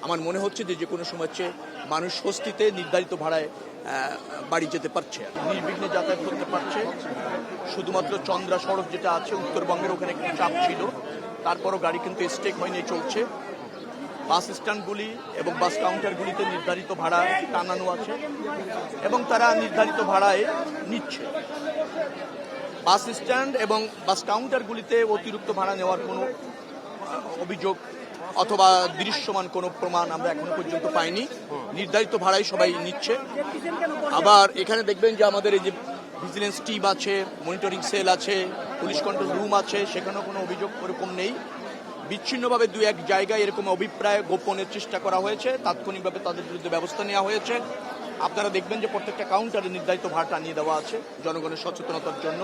আমার মনে হচ্ছে যে কোনো সময় চেয়ে মানুষ স্বস্তিতে নির্ধারিত ভাড়ায় বাড়ি যেতে পারছে, নির্বিঘ্নে যাতায়াত করতে পারছে। শুধুমাত্র চন্দ্রা সড়ক যেটা আছে উত্তরবঙ্গের, ওখানে একটু চাপ ছিল, তারপরও গাড়ি কিন্তু স্টেক হয়নি, চলছে। বাস স্ট্যান্ডগুলি এবং বাস কাউন্টারগুলিতে নির্ধারিত ভাড়া টানানো আছে এবং তারা নির্ধারিত ভাড়ায় নিচ্ছে। বাস স্ট্যান্ড এবং বাস কাউন্টারগুলিতে অতিরিক্ত ভাড়া নেওয়ার কোনো অভিযোগ অথবা দৃশ্যমান কোনো প্রমাণ আমরা এখনো পর্যন্ত পাইনি। নির্ধারিত ভাড়াই সবাই নিচ্ছে। আবার এখানে দেখবেন যে আমাদের এই যে ভিজিলেন্স টিম আছে, মনিটরিং সেল আছে, পুলিশ কন্ট্রোল রুম আছে, সেখানেও কোনো অভিযোগ ওরকম নেই। বিচ্ছিন্নভাবে দু এক জায়গায় এরকম অভিপ্রায় গোপনের চেষ্টা করা হয়েছে, তাৎক্ষণিকভাবে তাদের বিরুদ্ধে ব্যবস্থা নেওয়া হয়েছে। আপনারা দেখবেন যে প্রত্যেকটা কাউন্টারে নির্ধারিত ভাড়াটা নিয়ে দেওয়া আছে জনগণের সচেতনতার জন্য।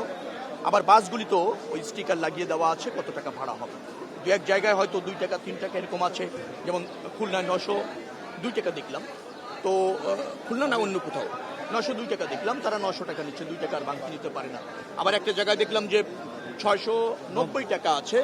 আবার বাসগুলিতেও ওই স্টিকার লাগিয়ে দেওয়া আছে কত টাকা ভাড়া হবে। দু এক জায়গায় হয়তো 2 টাকা 3 টাকা এরকম আছে, যেমন খুলনায় 902 টাকা দেখলাম, তো খুলনা না অন্য কোথাও 902 টাকা দেখলাম, তারা 900 টাকা নিচ্ছে, 2 টাকা আর বাংতি নিতে পারে না। আবার একটা জায়গায় দেখলাম যে 690 টাকা আছে,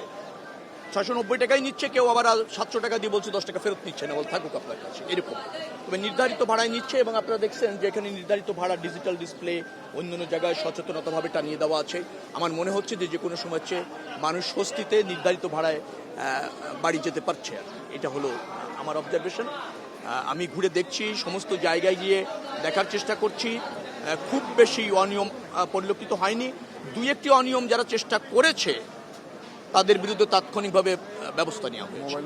690 টাকাই নিচ্ছে, কেউ আবার 700 টাকা দিয়ে বলছে 10 টাকা ফেরত নিচ্ছে না, বল থাকুক আপনার কাছে, এরকম। তবে নির্ধারিত ভাড়ায় নিচ্ছে এবং আপনারা দেখছেন যে এখানে নির্ধারিত ভাড়া ডিজিটাল ডিসপ্লে অন্যান্য জায়গায় সচেতনতাভাবে টানিয়ে দেওয়া আছে। আমার মনে হচ্ছে যে কোনো সময় চেয়ে মানুষ স্বস্তিতে নির্ধারিত ভাড়ায় বাড়ি যেতে পারছে। এটা হলো আমার অবজারভেশন। আমি ঘুরে দেখছি, সমস্ত জায়গায় গিয়ে দেখার চেষ্টা করছি। খুব বেশি অনিয়ম পরিলক্ষিত হয়নি। 2-1টি অনিয়ম যারা চেষ্টা করেছে তাদের বিরুদ্ধে তাৎক্ষণিকভাবে ব্যবস্থা নেওয়া হয়েছে।